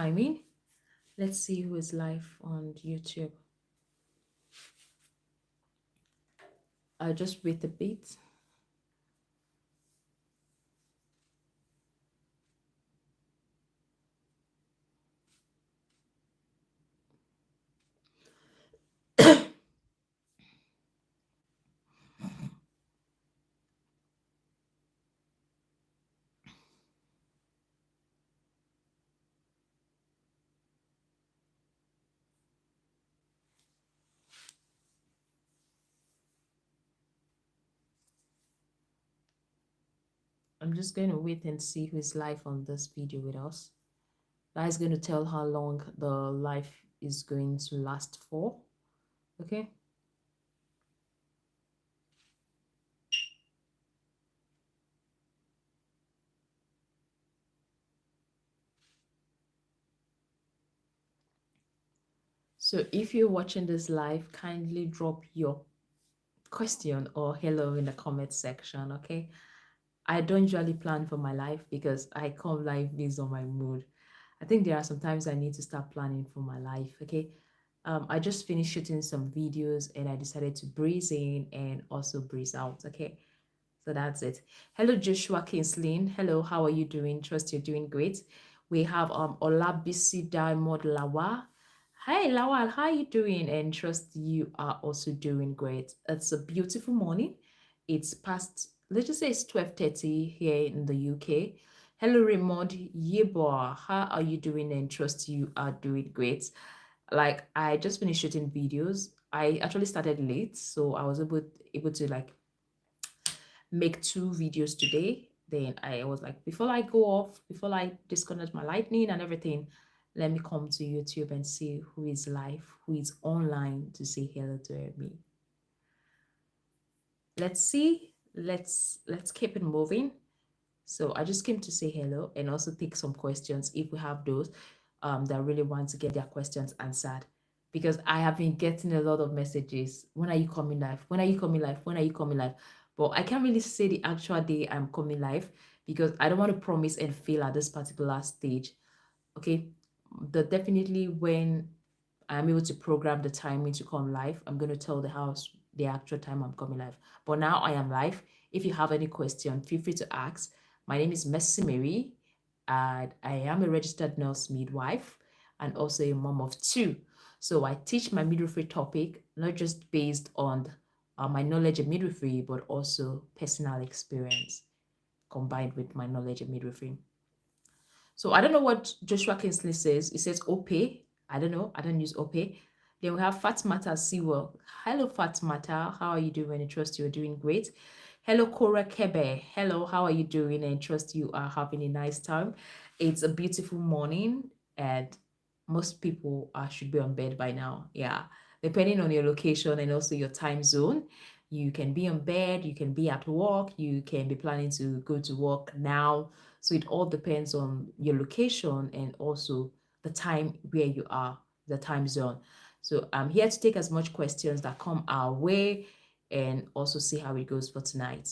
timing. Let's see who is live on YouTube. I'll just wait a bit. I'm just going to wait and see who is live on this video with us. That is going to tell how long the live is going to last for. Okay. So if you're watching this live, kindly drop your question or hello in the comment section. Okay. I don't usually plan for my life because I come live based on my mood. I think there are some times I need to start planning for my life. Okay. I just finished shooting some videos and I decided to breeze in and also breeze out. Okay. So that's it. Hello, Joshua Kinslin. Hello, how are you doing? Trust you're doing great. We have Olabisi Diamond Lawa. Hi, Lawal, how are you doing? And trust you are also doing great. It's a beautiful morning. It's past, let's just say it's 12:30 here in the UK. Hello, Raymond Yeboah. How are you doing? And trust you are doing great. Like I just finished shooting videos. I actually started late, so I was able to like make 2 videos today. Then I was like, before I go off, before I disconnect my lightning and everything, let me come to YouTube and see who is live, who is online to say hello to me. Let's see. Let's keep it moving. So I just came to say hello and also take some questions if we have those that really want to get their questions answered. Because I have been getting a lot of messages. When are you coming live? When are you coming live? When are you coming live? But I can't really say the actual day I'm coming live because I don't want to promise and fail at this particular stage. Okay. Definitely when I'm able to program the timing to come live, I'm going to tell the house the actual time I'm coming live. But now I am live. If you have any question, feel free to ask. My name is Mercy Mary, and I am a registered nurse midwife and also a mom of 2. So I teach my midwifery topic, not just based on my knowledge of midwifery, but also personal experience combined with my knowledge of midwifery. So I don't know what Joshua Kinsley says. He says OPE. I don't know. I don't use OPE. Then we have Fatmata Siwa. Hello, Fatmata. How are you doing? I trust you're doing great. Hello, Cora Kebe. Hello, how are you doing? I trust you are having a nice time. It's a beautiful morning, and most people should be on bed by now. Yeah, depending on your location and also your time zone. You can be on bed, you can be at work, you can be planning to go to work now. So it all depends on your location and also the time where you are, the time zone. So I'm here to take as much questions that come our way and also see how it goes for tonight.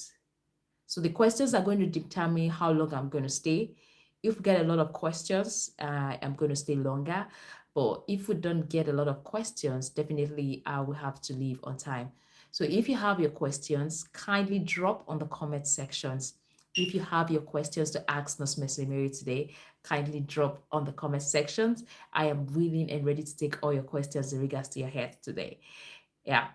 So the questions are going to determine how long I'm going to stay. If we get a lot of questions, I'm going to stay longer. But if we don't get a lot of questions, definitely I will have to leave on time. So if you have your questions, kindly drop on the comment sections. If you have your questions to ask Nurse Mercy Mary today, kindly drop on the comment sections. I am willing and ready to take all your questions in regards to your health today. Yeah.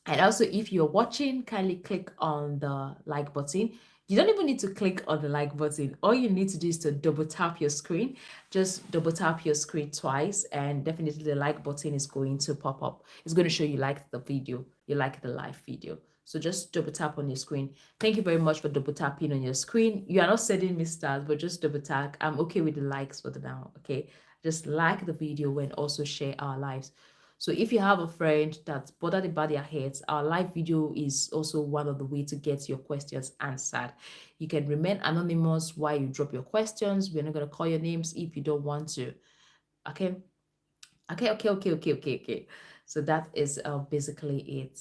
And also, if you're watching, kindly click on the like button. You don't even need to click on the like button. All you need to do is to double tap your screen. Just double tap your screen twice, and definitely the like button is going to pop up. It's going to show you like the video, you like the live video. So just double tap on your screen. Thank you very much for double tapping on your screen. You are not sending me stars, but just double tap. I'm okay with the likes for the now. Okay. Just like the video and also share our lives. So if you have a friend that's bothered about their heads, our live video is also one of the way to get your questions answered. You can remain anonymous while you drop your questions. We're not going to call your names if you don't want to. Okay. Okay. So that is basically it.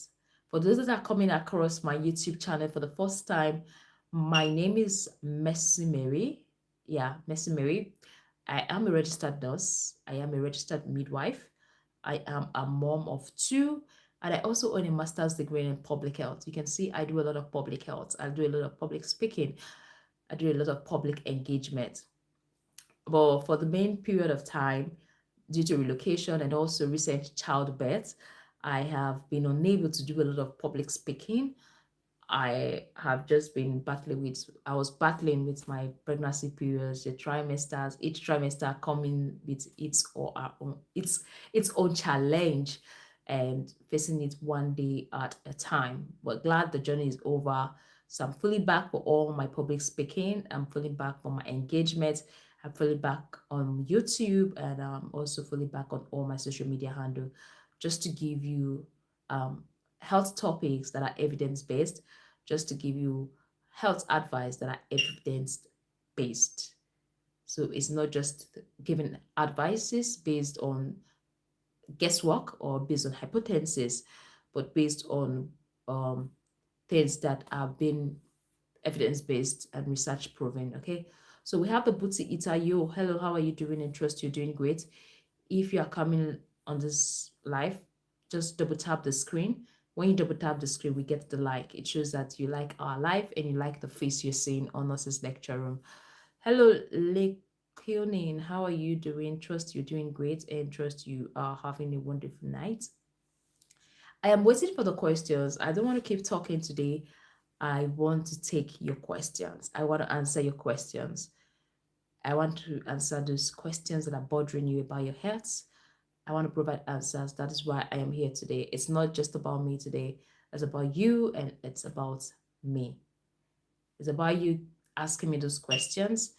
For those that are coming across my YouTube channel for the first time, my name is Mercy Mary. Yeah, Mercy Mary. I am a registered nurse. I am a registered midwife. I am a mom of two. And I also own a master's degree in public health. You can see I do a lot of public health. I do a lot of public speaking. I do a lot of public engagement. But for the main period of time, due to relocation and also recent childbirth, I have been unable to do a lot of public speaking. I have just been I was battling with my pregnancy periods, the trimesters, each trimester coming with its own challenge and facing it one day at a time. But glad the journey is over. So I'm fully back for all my public speaking. I'm fully back for my engagement. I'm fully back on YouTube, and I'm also fully back on all my social media handle, just to give you um, health topics that are evidence based, just to give you health advice that are evidence based. So it's not just giving advices based on guesswork or based on hypothesis, but based on um, things that have been evidence based and research proven. Okay. So we have the Booty Eater. Yo, hello, how are you doing? And trust you're doing great. If you are coming on this live, just double tap the screen. When you double tap the screen, we get the like. It shows that you like our live and you like the face you're seeing on Nurses Lecture Room. Hello, Leonin. How are you doing? Trust you're doing great and trust you are having a wonderful night. I am waiting for the questions. I don't want to keep talking today. I want to take your questions. I want to answer your questions. I want to answer those questions that are bothering you about your health. I want to provide answers. That is why I am here today. It's not just about me today. It's about you and it's about me. It's about you asking me those questions,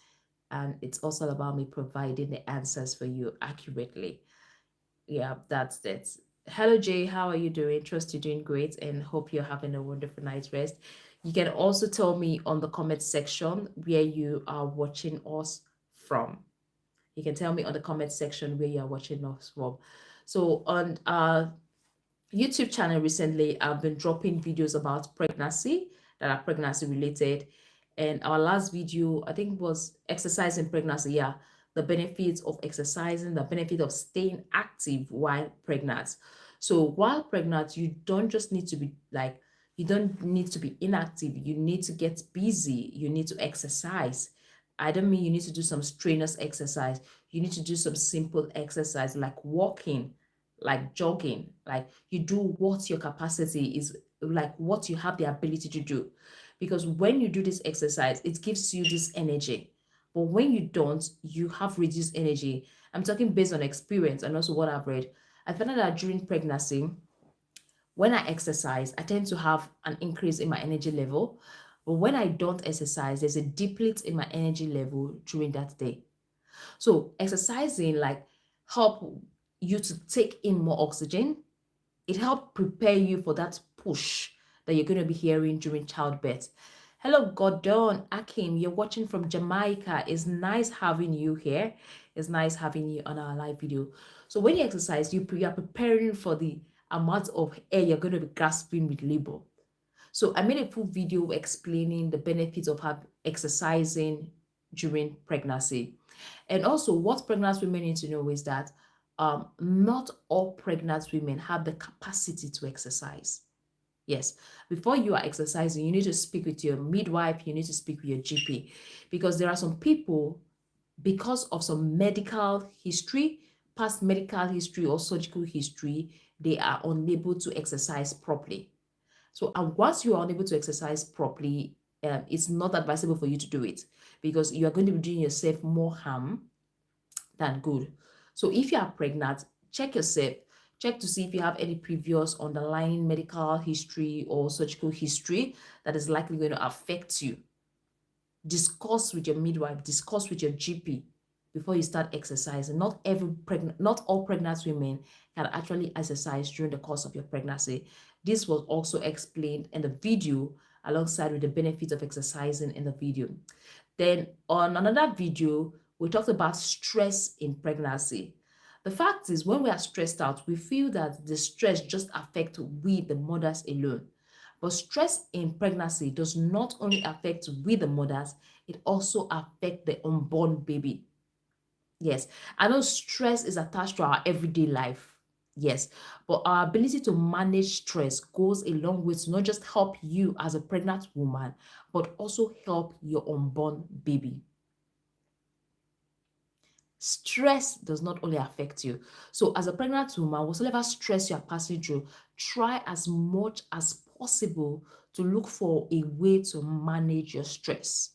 and it's also about me providing the answers for you accurately. Yeah, that's it. Hello, Jay. How are you doing? Trust you're doing great and hope you're having a wonderful night's rest. You can also tell me on the comment section where you are watching us from. You can tell me on the comment section where you are watching us from. So on our YouTube channel recently, I've been dropping videos about pregnancy that are pregnancy related. And our last video, I think, was exercise in pregnancy. Yeah, the benefits of exercising, the benefit of staying active while pregnant. So while pregnant, you don't just need to be like, you don't need to be inactive. You need to get busy. You need to exercise. I don't mean you need to do some strenuous exercise. You need to do some simple exercise like walking, like jogging, like you do what your capacity is, like what you have the ability to do. Because when you do this exercise, it gives you this energy. But when you don't, you have reduced energy. I'm talking based on experience and also what I've read. I found out that during pregnancy, when I exercise, I tend to have an increase in my energy level. But when I don't exercise, there's a deplete in my energy level during that day. So exercising like help you to take in more oxygen. It helped prepare you for that push that you're going to be hearing during childbirth. Hello, Gordon Akim. You're watching from Jamaica. It's nice having you here. It's nice having you on our live video. So when you exercise, you are preparing for the amount of air you're going to be gasping with labor. So I made a full video explaining the benefits of exercising during pregnancy. And also what pregnant women need to know is that not all pregnant women have the capacity to exercise. Yes, before you are exercising, you need to speak with your midwife, you need to speak with your GP, because there are some people, because of some medical history, past medical history or surgical history, they are unable to exercise properly. So, and once you are unable to exercise properly, it's not advisable for you to do it because you are going to be doing yourself more harm than good. So, if you are pregnant, check yourself. Check to see if you have any previous underlying medical history or surgical history that is likely going to affect you. Discuss with your midwife, discuss with your GP before you start exercising. Not all pregnant women can actually exercise during the course of your pregnancy. This was also explained in the video alongside with the benefits of exercising in the video. Then on another video, we talked about stress in pregnancy. The fact is, when we are stressed out, we feel that the stress just affects we, the mothers alone. But stress in pregnancy does not only affect we, the mothers, it also affects the unborn baby. Yes, I know stress is attached to our everyday life. Yes, but our ability to manage stress goes a long way to not just help you as a pregnant woman, but also help your unborn baby. Stress does not only affect you. So, as a pregnant woman, whatsoever stress you are passing through, try as much as possible to look for a way to manage your stress.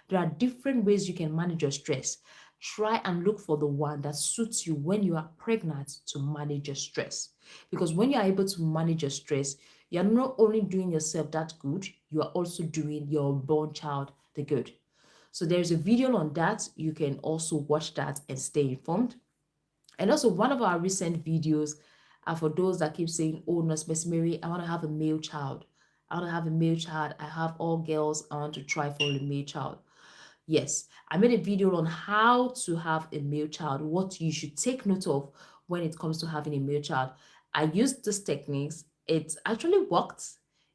There are different ways you can manage your stress. Try and look for the one that suits you when you are pregnant to manage your stress. Because when you are able to manage your stress, you are not only doing yourself that good, you are also doing your unborn child the good. So there's a video on that. You can also watch that and stay informed. And also one of our recent videos are for those that keep saying, oh, Nurse Miss Mary, I want to have a male child. I want to have a male child. I have all girls. I want to try for a male child. Yes, I made a video on how to have a male child, what you should take note of when it comes to having a male child. I used these techniques. It actually worked.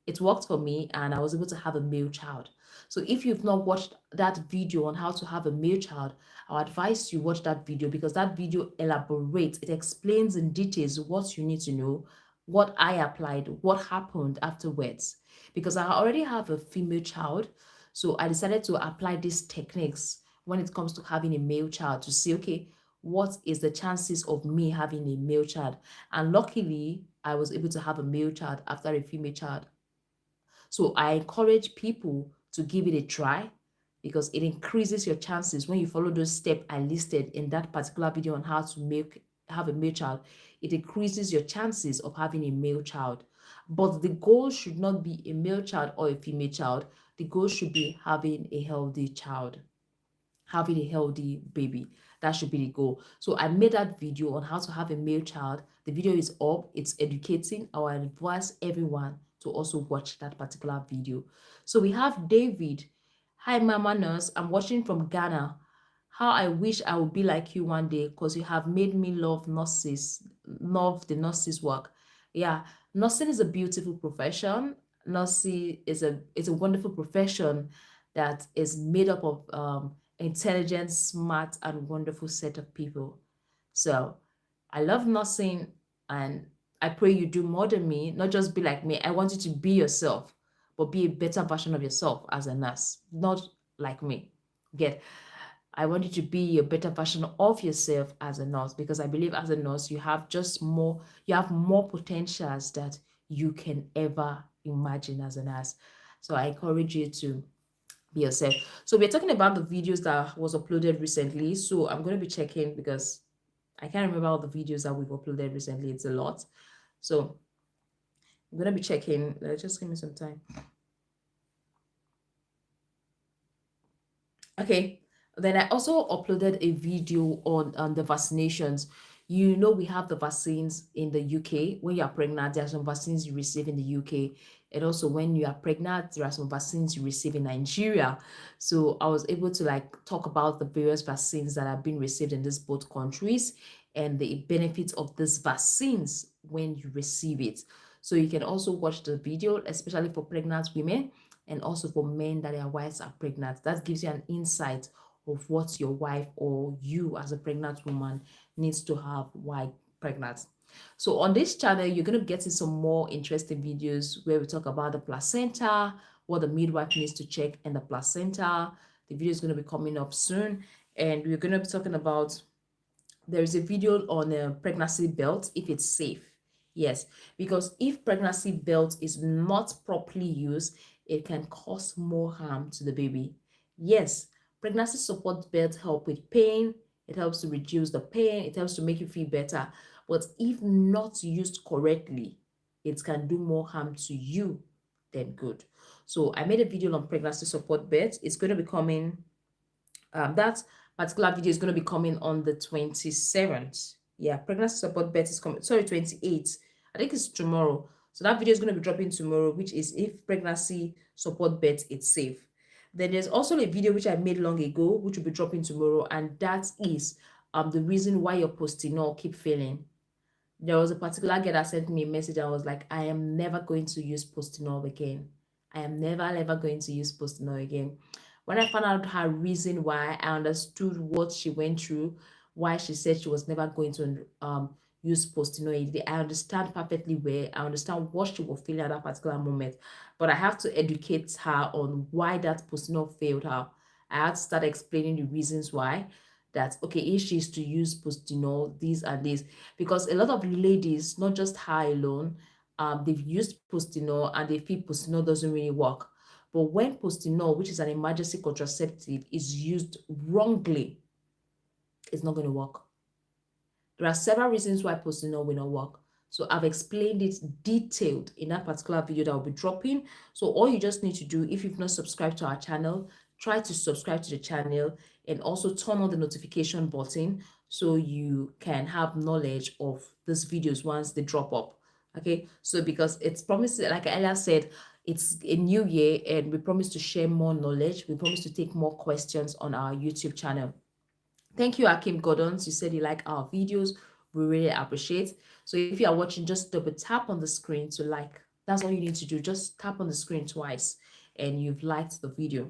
It worked for me, and I was able to have a male child. So if you've not watched that video on how to have a male child, I advise you watch that video because that video elaborates, it explains in details what you need to know, what I applied, what happened afterwards. Because I already have a female child, so I decided to apply these techniques when it comes to having a male child to see, okay, what is the chances of me having a male child? And luckily, I was able to have a male child after a female child. So I encourage people to give it a try because it increases your chances when you follow those steps I listed in that particular video on how to have a male child. It increases your chances of having a male child. But the goal should not be a male child or a female child. The goal should be having a healthy child, having a healthy baby. That should be the goal. So I made that video on how to have a male child. The video is up, it's educating. I would advise everyone to also watch that particular video. So we have David. Hi, Mama Nurse. I'm watching from Ghana. How I wish I would be like you one day because you have made me love the nurses work. Yeah, nursing is a beautiful profession. Nursing is a wonderful profession that is made up of intelligent, smart, and wonderful set of people. So I love nursing, and I pray you do more than me, not just be like me. I want you to be yourself, but be a better version of yourself as a nurse, not like me. Get I want you to be a better version of yourself as a nurse because I believe as a nurse you have more potentials that you can ever imagine as a nurse. So I encourage you to be yourself. So we're talking about the videos that was uploaded recently. So I'm going to be checking because I can't remember all the videos that we've uploaded recently. It's a lot. So I'm going to be checking. Just give me some time. Okay. Then I also uploaded a video on the vaccinations. You know, we have the vaccines in the UK. When you are pregnant, there are some vaccines you receive in the UK. And also when you are pregnant, there are some vaccines you receive in Nigeria. So I was able to like talk about the various vaccines that have been received in these both countries and the benefits of these vaccines when you receive it. So you can also watch the video, especially for pregnant women and also for men that their wives are pregnant. That gives you an insight of what your wife or you as a pregnant woman needs to have while pregnant. So on this channel, you're going to get in some more interesting videos where we talk about the placenta, what the midwife needs to check in the placenta. The video is going to be coming up soon. And we're going to be talking about, there is a video on a pregnancy belt, if it's safe. Yes, because if pregnancy belt is not properly used, it can cause more harm to the baby. Yes, pregnancy support belt help with pain. It helps to reduce the pain. It helps to make you feel better. But if not used correctly, it can do more harm to you than good. So I made a video on pregnancy support belt. It's going to be coming that particular video is going to be coming on the 27th. Yeah, pregnancy support bet is coming. Sorry, 28th. I think it's tomorrow. So that video is going to be dropping tomorrow, which is if pregnancy support bet is safe. Then there's also a video which I made long ago, which will be dropping tomorrow, and that is the reason why your postinol keep failing. There was a particular girl that sent me a message. I was like, I am never going to use postinol again. I am never ever going to use postinol again. When I found out her reason why, I understood what she went through. why she said she was never going to use Postino. I understand perfectly where, I understand what she was feeling at that particular moment, but I have to educate her on why that Postino failed her. I had to start explaining the reasons why. That okay, if she's to use Postino, these and these, because a lot of ladies, not just her alone, they've used Postino and they feel Postino doesn't really work. But when Postinor, which is an emergency contraceptive, is used wrongly, it's not going to work. There are several reasons why Postinor will not work. So I've explained it detailed in that particular video that I'll be dropping. So all you just need to do, if you've not subscribed to our channel, try to subscribe to the channel and also turn on the notification button so you can have knowledge of these videos once they drop up. Okay, so because it's promised, like I earlier said, it's a new year and we promise to share more knowledge. We promise to take more questions on our YouTube channel. Thank you, Akim Gordons. You said you like our videos. We really appreciate. So if you are watching, just double tap on the screen to like. That's all you need to do. Just tap on the screen twice and you've liked the video.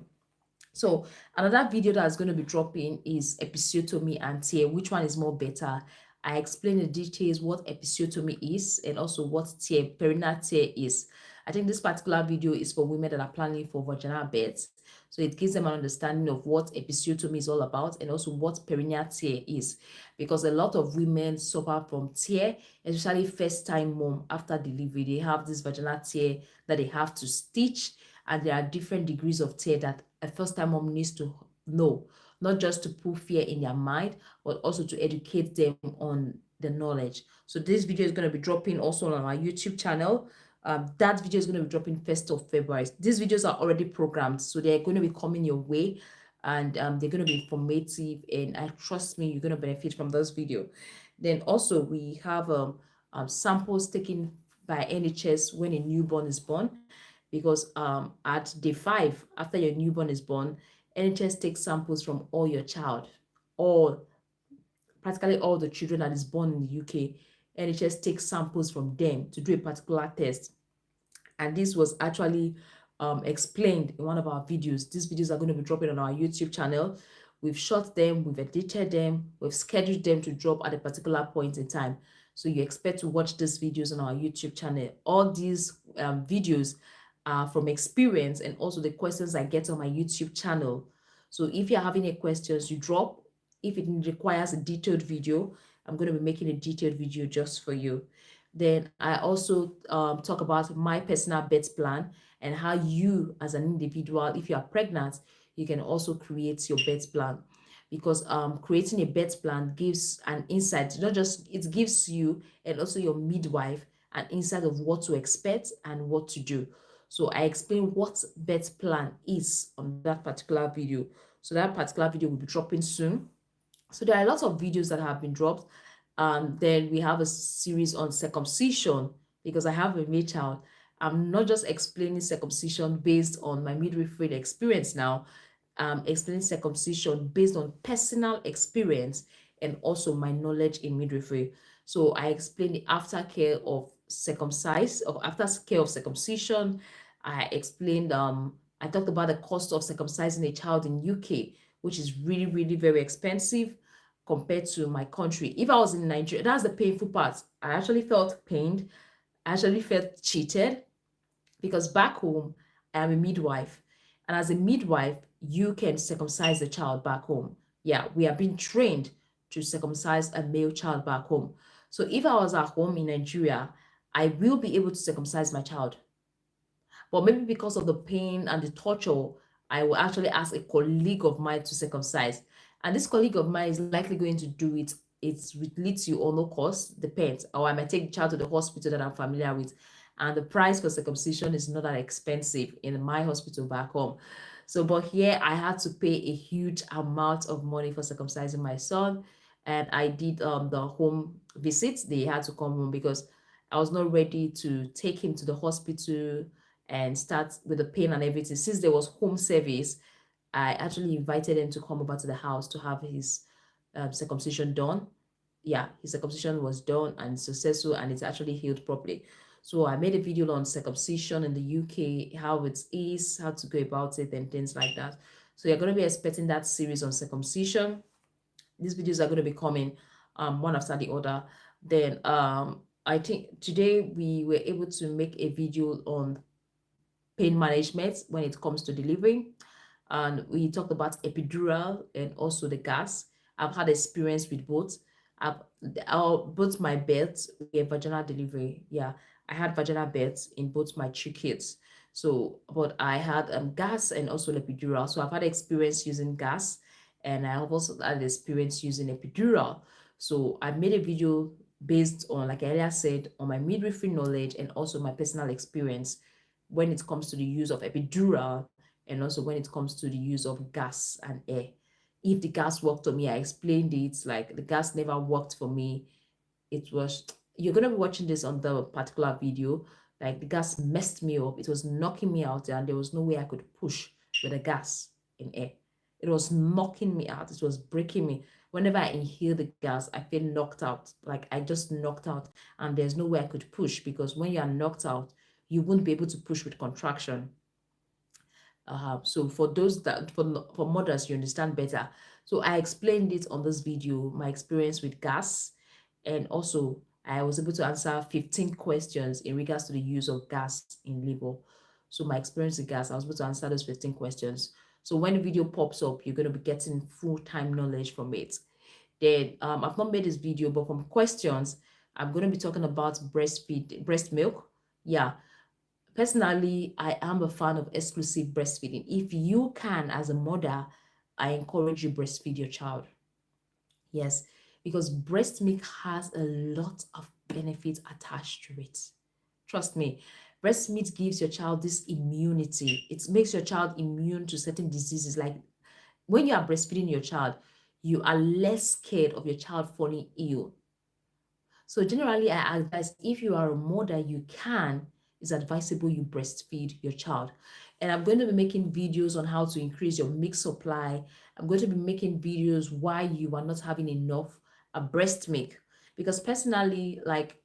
So another video that's going to be dropping is episiotomy and tear. Which one is more better? I explain the details what episiotomy is and also what tear, perineal tear is. I think this particular video is for women that are planning for vaginal births. So it gives them an understanding of what episiotomy is all about and also what perineal tear is. Because a lot of women suffer from tear, especially first time mom after delivery. They have this vaginal tear that they have to stitch, and there are different degrees of tear that a first time mom needs to know, not just to put fear in their mind, but also to educate them on the knowledge. So this video is going to be dropping also on our YouTube channel. That video is going to be dropping 1st of February. These videos are already programmed, so they're going to be coming your way, and they're going to be informative, and I trust me, you're going to benefit from this video. Then also we have samples taken by NHS when a newborn is born, because at day 5 after your newborn is born, NHS takes samples from all your child, practically all the children that is born in the UK. NHS takes samples from them to do a particular test. And this was actually explained in one of our videos. These videos are going to be dropping on our YouTube channel. We've shot them, we've edited them, we've scheduled them to drop at a particular point in time. So you expect to watch these videos on our YouTube channel. All these videos are from experience and also the questions I get on my YouTube channel. So if you're having any questions, you drop. If it requires a detailed video, I'm going to be making a detailed video just for you. Then I also talk about my personal birth plan and how you as an individual, if you are pregnant, you can also create your birth plan, because creating a birth plan gives an insight, not just it gives you and also your midwife an insight of what to expect and what to do. So I explain what birth plan is on that particular video. So that particular video will be dropping soon. So there are lots of videos that have been dropped. Then we have a series on circumcision, because I have a male child. I'm not just explaining circumcision based on my midwifery experience now. I'm explaining circumcision based on personal experience and also my knowledge in midwifery. So I explain the aftercare of aftercare of circumcision. I explained I talked about the cost of circumcising a child in UK, which is really, really very expensive compared to my country. If I was in Nigeria, that's the painful part. I actually felt pained. I actually felt cheated, because back home, I am a midwife. And as a midwife, you can circumcise the child back home. Yeah, we have been trained to circumcise a male child back home. So if I was at home in Nigeria, I will be able to circumcise my child. But maybe because of the pain and the torture, I will actually ask a colleague of mine to circumcise. And this colleague of mine is likely going to do it. It's with little or no cost, depends. Or I might take the child to the hospital that I'm familiar with. And the price for circumcision is not that expensive in my hospital back home. So, but here I had to pay a huge amount of money for circumcising my son. And I did the home visits. They had to come home because I was not ready to take him to the hospital and start with the pain and everything. Since there was home service, I actually invited him to come over to the house to have his circumcision done. Yeah, his circumcision was done and successful, and it's actually healed properly. So I made a video on circumcision in the UK, how it is, how to go about it, and things like that. So you're going to be expecting that series on circumcision. these videos are going to be coming one after the other. Then I think today we were able to make a video on pain management when it comes to delivering, and we talked about epidural and also the gas. I've had experience with both. I've both my births were vaginal delivery. Yeah, I had vaginal births in both my two kids. So, but I had gas and also epidural. So I've had experience using gas, and I have also had experience using epidural. So I made a video based on, like I earlier said, on my midwifery knowledge and also my personal experience when it comes to the use of epidural and also when it comes to the use of gas and air. If the gas worked on me, I explained it. Like the gas never worked for me. It was, you're gonna be watching this on the particular video. Like the gas messed me up. It was knocking me out, and there was no way I could push with the gas in air. It was knocking me out. It was breaking me. Whenever I inhale the gas, I feel knocked out. Like I just knocked out, and there's no way I could push, because when you are knocked out, you won't be able to push with contraction. So for those that for mothers, you understand better. So I explained it on this video, my experience with gas, and also I was able to answer 15 questions in regards to the use of gas in labor. So my experience with gas, I was able to answer those 15 questions. So when the video pops up, you're going to be getting full-time knowledge from it. Then I've not made this video, but from questions, I'm going to be talking about breast milk. Yeah, personally, I am a fan of exclusive breastfeeding. If you can, as a mother, I encourage you breastfeed your child. Yes, because breast milk has a lot of benefits attached to it. Trust me, breast milk gives your child this immunity. It makes your child immune to certain diseases. Like when you are breastfeeding your child, you are less scared of your child falling ill. So generally, I advise, if you are a mother, you can, it's advisable you breastfeed your child. And I'm going to be making videos on how to increase your milk supply. I'm going to be making videos why you are not having enough breast milk. Because personally, like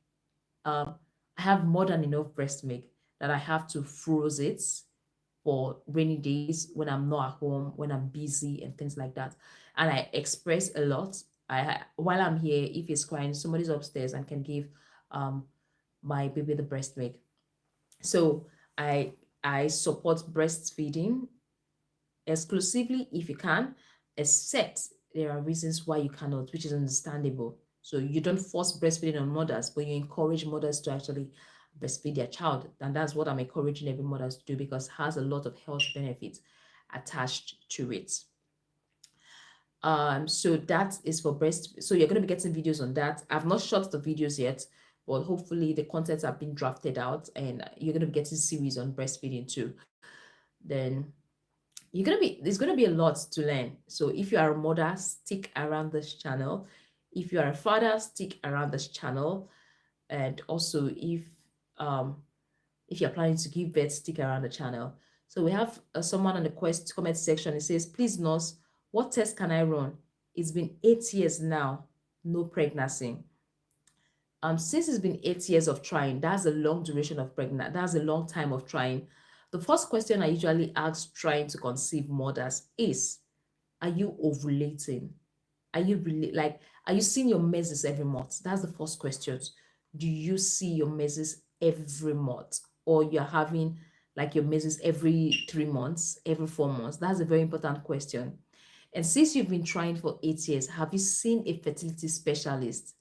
I have more than enough breast milk that I have to freeze it for rainy days when I'm not at home, when I'm busy and things like that. And I express a lot. While I'm here, if he's crying, somebody's upstairs and can give um my baby the breast milk. So I I support breastfeeding exclusively if you can, except there are reasons why you cannot, which is understandable. So you don't force breastfeeding on mothers, but you encourage mothers to actually breastfeed their child. And that's what I'm encouraging every mother to do, because it has a lot of health benefits attached to it. So that is for breast. So you're going to be getting videos on that. I've not shot the videos yet, but hopefully the contents have been drafted out, and you're going to be getting series on breastfeeding too. Then there's gonna be a lot to learn. So if you are a mother, stick around this channel. If you are a father, stick around this channel. And also if you're planning to give birth, stick around the channel. So we have someone on the comment section. It says, please nurse, what test can I run? It's been 8 years now, no pregnancy. Since it's been 8 years of trying, that's a long duration of pregnant. That's a long time of trying. The first question I usually ask trying to conceive mothers is, are you ovulating? Are you really like, are you seeing your menses every month? That's the first question. Do you see your menses every month? Or you're having like your menses every 3 months, every 4 months? That's a very important question. And since you've been trying for 8 years, have you seen a fertility specialist?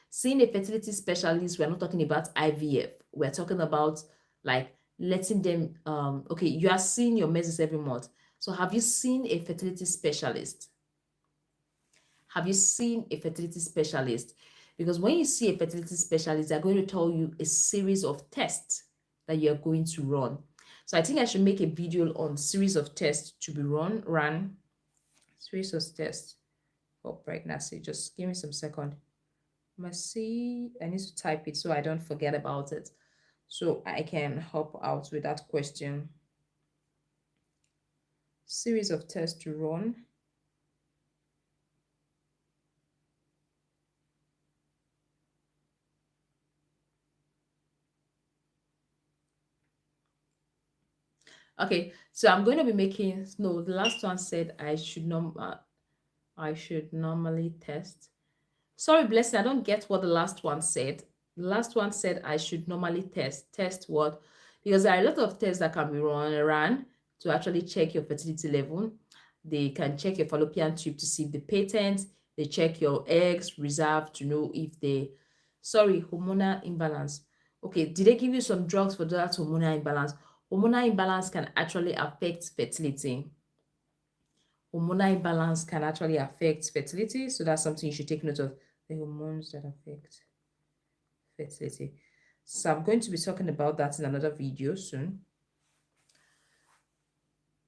Seeing a fertility specialist, we're not talking about IVF. We're talking about like letting them, okay, you are seeing your menses every month. So have you seen a fertility specialist? Have you seen a fertility specialist? Because when you see a fertility specialist, they're going to tell you a series of tests that you're going to run. So I think I should make a video on series of tests to be run series of tests for pregnancy. Just give me some second. Mercy, I need to type it so I don't forget about it, so I can help out with that question. Series of tests to run. Okay, so I'm going to be making, no, the last one said I should not, I should normally test. Sorry, Blessing, I don't get what the last one said. The last one said I should normally test. Test what? Because there are a lot of tests that can be ran to actually check your fertility level. They can check your fallopian tube to see if the patent. They check your eggs reserve to know if they, sorry, hormonal imbalance. Okay, did they give you some drugs for that hormonal imbalance? Hormonal imbalance can actually affect fertility. Hormonal imbalance can actually affect fertility. So that's something you should take note of. The hormones that affect fertility. So I'm going to be talking about that in another video soon.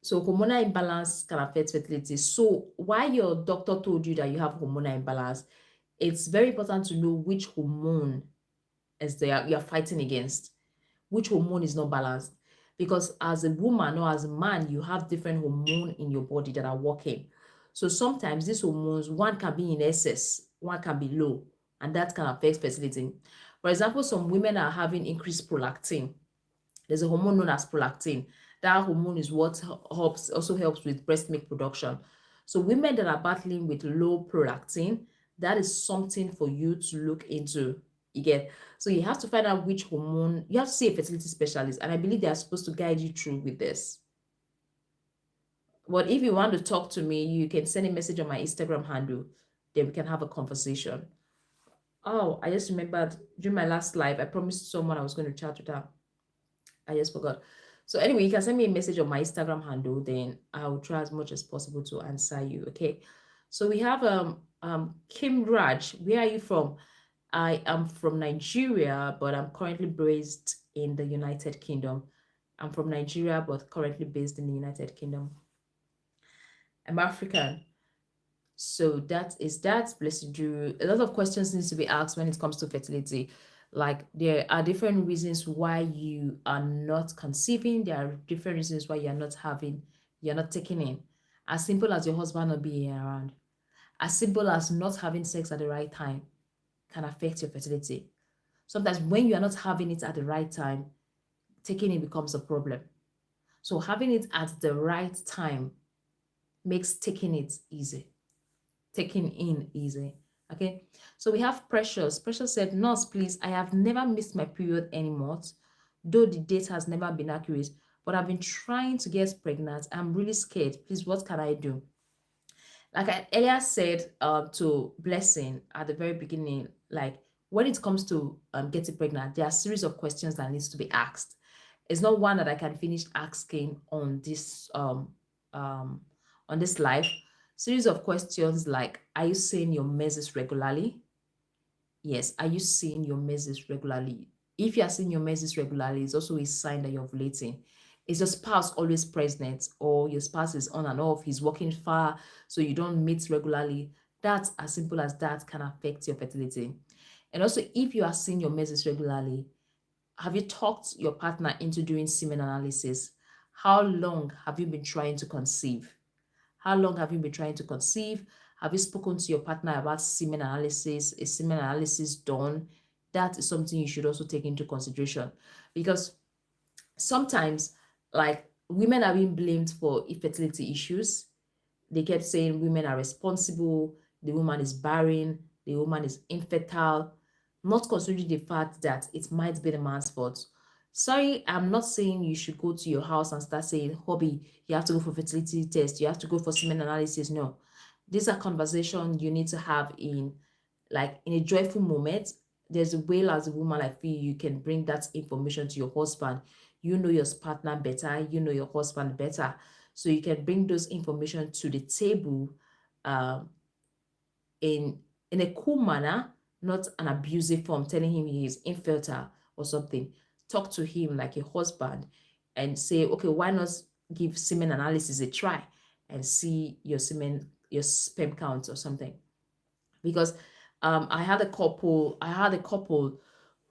So hormonal imbalance can affect fertility. So why your doctor told you that you have hormonal imbalance, it's very important to know which hormone is there you're fighting against, which hormone is not balanced. Because as a woman or as a man, you have different hormones in your body that are working. So sometimes these hormones, one can be in excess, one can be low, and that can affect fertility. For example, some women are having increased prolactin. There's a hormone known as prolactin. That hormone is what also helps with breast milk production. So women that are battling with low prolactin, that is something for you to look into. You get, so you have to find out which hormone. You have to see a fertility specialist, and I believe they are supposed to guide you through with this. But if you want to talk to me, you can send a message on my Instagram handle. Then we can have a conversation. Oh, I just remembered during my last live, I promised someone I was going to chat with her. I just forgot. So anyway, you can send me a message on my Instagram handle, then I'll try as much as possible to answer you. Okay. So we have Kim Raj. Where are you from? I am from Nigeria, but I'm currently based in the United Kingdom. I'm from Nigeria, but currently based in the United Kingdom. I'm African. So that is that. Blessed you. A lot of questions needs to be asked when it comes to fertility. Like there are different reasons why you are not conceiving. There are different reasons why you're not taking in. As simple as your husband not being around. As simple as not having sex at the right time can affect your fertility. Sometimes when you are not having it at the right time, taking it becomes a problem. So having it at the right time makes taking it easy. Taking in easy. Okay. So we have Precious. Precious said, Nurse, please, I have never missed my period anymore, though the date has never been accurate, but I've been trying to get pregnant. I'm really scared. Please, what can I do? Like I earlier said to Blessing at the very beginning, like when it comes to getting pregnant, there are a series of questions that needs to be asked. It's not one that I can finish asking on this live. Series of questions like, are you seeing your menses regularly? Yes. Are you seeing your menses regularly? If you are seeing your menses regularly, it's also a sign that you're ovulating. Is your spouse always present, or your spouse is on and off, he's working far, so you don't meet regularly? That's as simple as that can affect your fertility. And also, if you are seeing your menses regularly, have you talked your partner into doing semen analysis? How long have you been trying to conceive? How long have you been trying to conceive? Have you spoken to your partner about semen analysis? Is semen analysis done? That is something you should also take into consideration, because sometimes, like, women are being blamed for infertility issues. They kept saying women are responsible, the woman is barren, the woman is infertile, not considering the fact that it might be the man's fault. Sorry, I'm not saying you should go to your house and start saying, Hobby, you have to go for fertility test, you have to go for semen analysis. No, these are conversations you need to have in, like, in a joyful moment. There's a way as a woman, I feel you can bring that information to your husband. You know your partner better, you know your husband better, so you can bring those information to the table um, in a cool manner, not an abusive form, telling him he is infertile or something. Talk to him like a husband and say, okay, why not give semen analysis a try and see your sperm count or something. Because I had a couple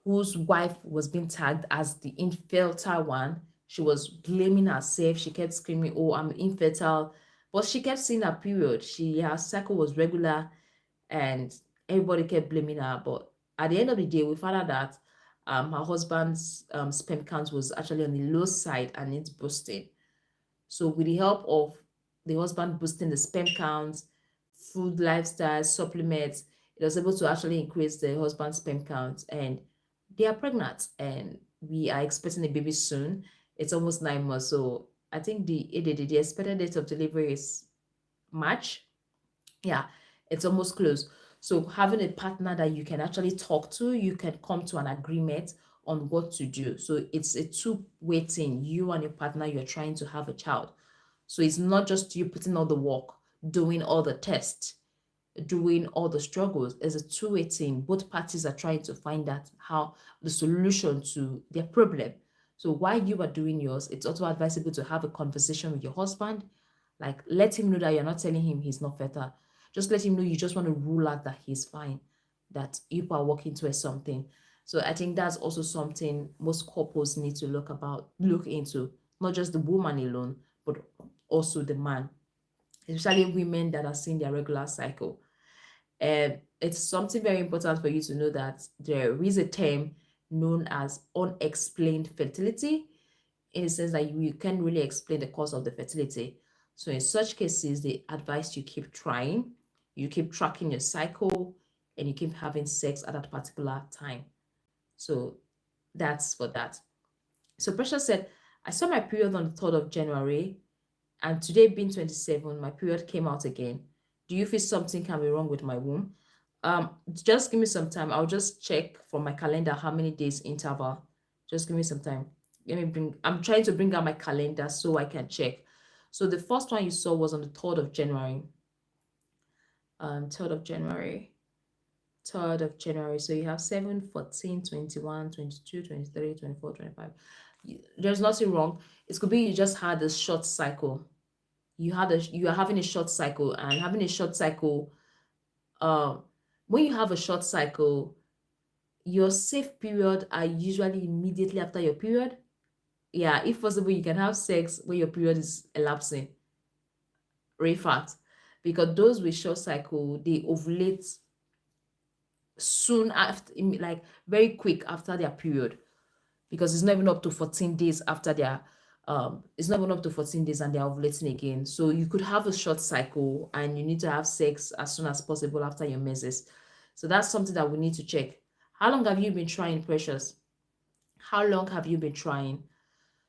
whose wife was being tagged as the infertile one. She was blaming herself. She kept screaming, "Oh, I'm infertile," but she kept seeing her period. Her cycle was regular, and everybody kept blaming her. But at the end of the day, we found out that her husband's sperm count was actually on the low side and it's boosting. So with the help of the husband boosting the sperm count, food, lifestyle, supplements, it was able to actually increase the husband's sperm count, and they are pregnant, and we are expecting a baby soon. It's almost 9 months, so I think the expected date of delivery is March. Yeah, it's almost close. So having a partner that you can actually talk to, you can come to an agreement on what to do. So it's a two-way thing. You and your partner, you're trying to have a child. So it's not just you putting all the work, doing all the tests, doing all the struggles. It's a two-way thing. Both parties are trying to find out how the solution to their problem. So while you are doing yours, it's also advisable to have a conversation with your husband. Like, let him know that you're not telling him he's not fertile. Just let him know you just want to rule out that he's fine, that you are working towards something. So I think that's also something most couples need to look into, not just the woman alone, but also the man, especially women that are seeing their regular cycle. And it's something very important for you to know that there is a term known as unexplained fertility, in the sense that you can't really explain the cause of the fertility. So in such cases, they advise you keep trying, you keep tracking your cycle, and you keep having sex at that particular time. So that's for that. So Precious said, I saw my period on the 3rd of January, and today being 27, my period came out again. Do you feel something can be wrong with my womb? Just give me some time. I'll just check from my calendar how many days interval. Just give me some time. I'm trying to bring out my calendar so I can check. So the first one you saw was on the 3rd of January. 3rd of January. 3rd of January. So you have 7, 14, 21, 22, 23, 24, 25. There's nothing wrong. It could be you just had a short cycle. You are having a short cycle, and having a short cycle, when you have a short cycle, your safe period are usually immediately after your period. Yeah, if possible, you can have sex when your period is elapsing. Very fast. Because those with short cycle, they ovulate soon after, like very quick after their period, because it's not even up to 14 days after their it's not even up to 14 days and they're ovulating again. So you could have a short cycle and you need to have sex as soon as possible after your menses. So that's something that we need to check. How long have you been trying, Precious? How long have you been trying?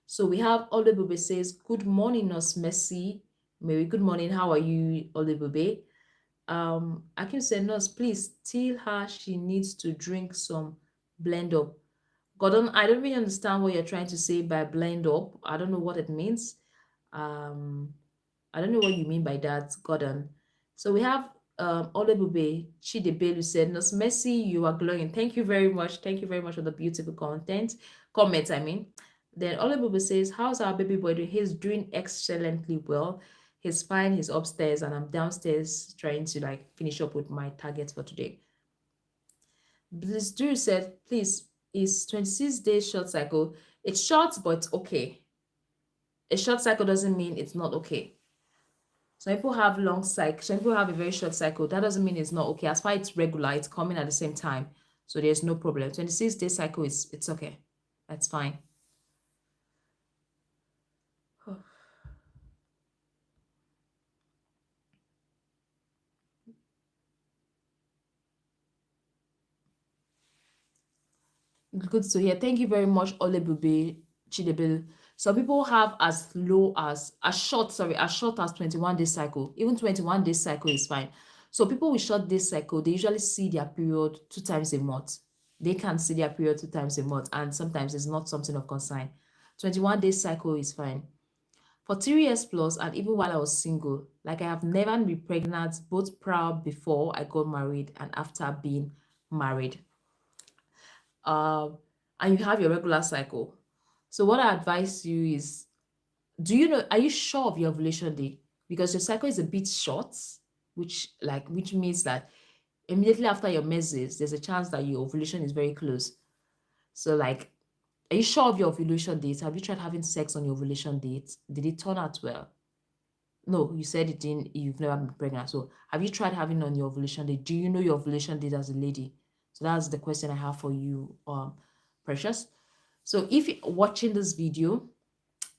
So we have Olebube says, good morning, Nurse Mercy. Mary, good morning. How are you, Olebube? Akim said, Nurse, please tell her she needs to drink some blend up. Gordon, I don't really understand what you're trying to say by blend up. I don't know what it means. I don't know what you mean by that, Gordon. So we have Olebube Chidebelu said, Nurse Mercy, you are glowing. Thank you very much. Thank you very much for the beautiful comments, I mean. Then Olebube says, how's our baby boy doing? He's doing excellently well. He's fine. He's upstairs and I'm downstairs trying to like finish up with my targets for today. Bliss Drew said, please, is 26 days short cycle. It's short, but it's okay. A short cycle doesn't mean it's not okay. Some people have long cycle, some people have a very short cycle. That doesn't mean it's not okay. As far as it's regular, it's coming at the same time. So there's no problem. 26-day cycle it's okay. That's fine. Good to hear. Thank you very much, Olebube Chidebel. Some people have as short as 21-day cycle. Even 21-day cycle is fine. So people with short day cycle, they usually see their period 2 times a month. They can see their period 2 times a month, and sometimes it's not something of concern. 21-day cycle is fine. For 3 years plus, and even while I was single, like I have never been pregnant, both before I got married and after being married. And you have your regular cycle. So what I advise you is, are you sure of your ovulation day? Because your cycle is a bit short, which means that immediately after your menses, there's a chance that your ovulation is very close. So like, are you sure of your ovulation date? Have you tried having sex on your ovulation date? Did it turn out well? No, you said it didn't, you've never been pregnant. So have you tried having on your ovulation date? Do you know your ovulation date as a lady? So that's the question I have for you, Precious. So if you're watching this video,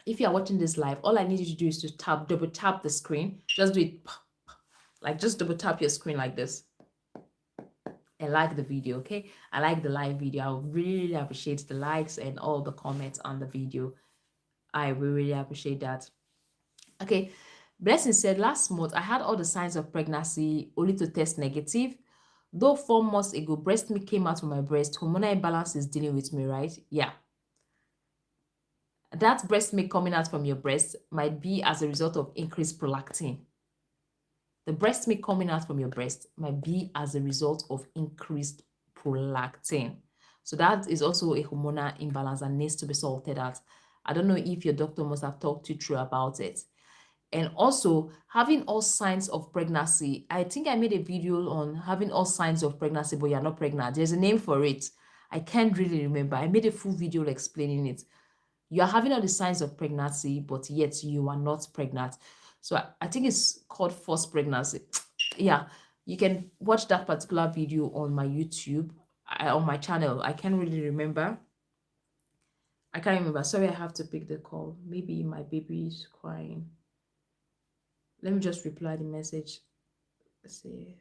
if you are watching this live, all I need you to do is to double tap the screen. Just do it. Like just double tap your screen like this and like the video, okay? I like the live video. I would really appreciate the likes and all the comments on the video. I will really appreciate that. Okay. Blessing said, last month I had all the signs of pregnancy only to test negative. Though 4 months ago, breast milk came out from my breast, hormonal imbalance is dealing with me, right? Yeah. That breast milk coming out from your breast might be as a result of increased prolactin. The breast milk coming out from your breast might be as a result of increased prolactin. So that is also a hormonal imbalance that needs to be sorted out. I don't know if your doctor must have talked you through about it. And also having all signs of pregnancy. I think I made a video on having all signs of pregnancy, but you're not pregnant. There's a name for it. I can't really remember. I made a full video explaining it. You are having all the signs of pregnancy, but yet you are not pregnant. So I think it's called forced pregnancy. Yeah, you can watch that particular video on my YouTube, on my channel. I can't really remember. I can't remember. Sorry, I have to pick the call. Maybe my baby is crying. Let me just reply the message. Let's see.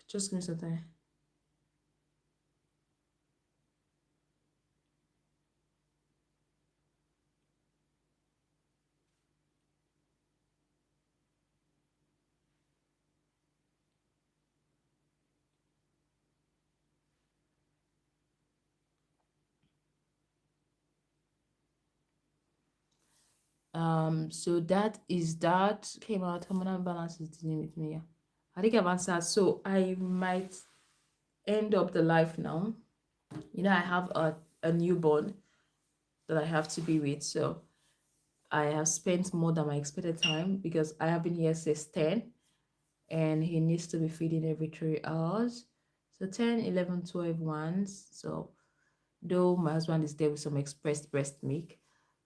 Just give me some time. So that is that came out. Hormonal balance is dealing with me. Yeah. I think I've answered. So I might end up the life now. I have a newborn that I have to be with. So I have spent more than my expected time because I have been here since 10 and he needs to be feeding every 3 hours. So 10, 11, 12 once. So though my husband is there with some expressed breast milk,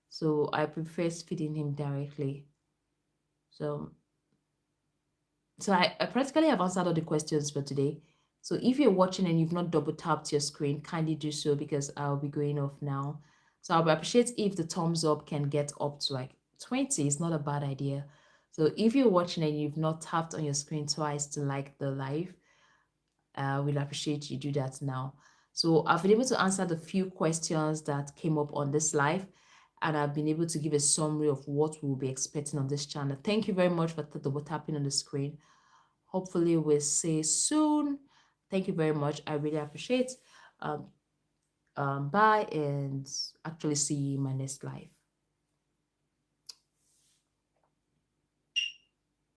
so I prefer feeding him directly. So I practically have answered all the questions for today. So if you're watching and you've not double tapped your screen, kindly do so because I'll be going off now. So I'll appreciate if the thumbs up can get up to like 20. It's not a bad idea. So if you're watching and you've not tapped on your screen twice to like the live, we'll appreciate you do that now. So I've been able to answer the few questions that came up on this live, and I've been able to give a summary of what we'll be expecting on this channel. Thank you very much for double tapping on the screen. Hopefully we'll see soon. Thank you very much. I really appreciate. Bye, and actually see you in my next live.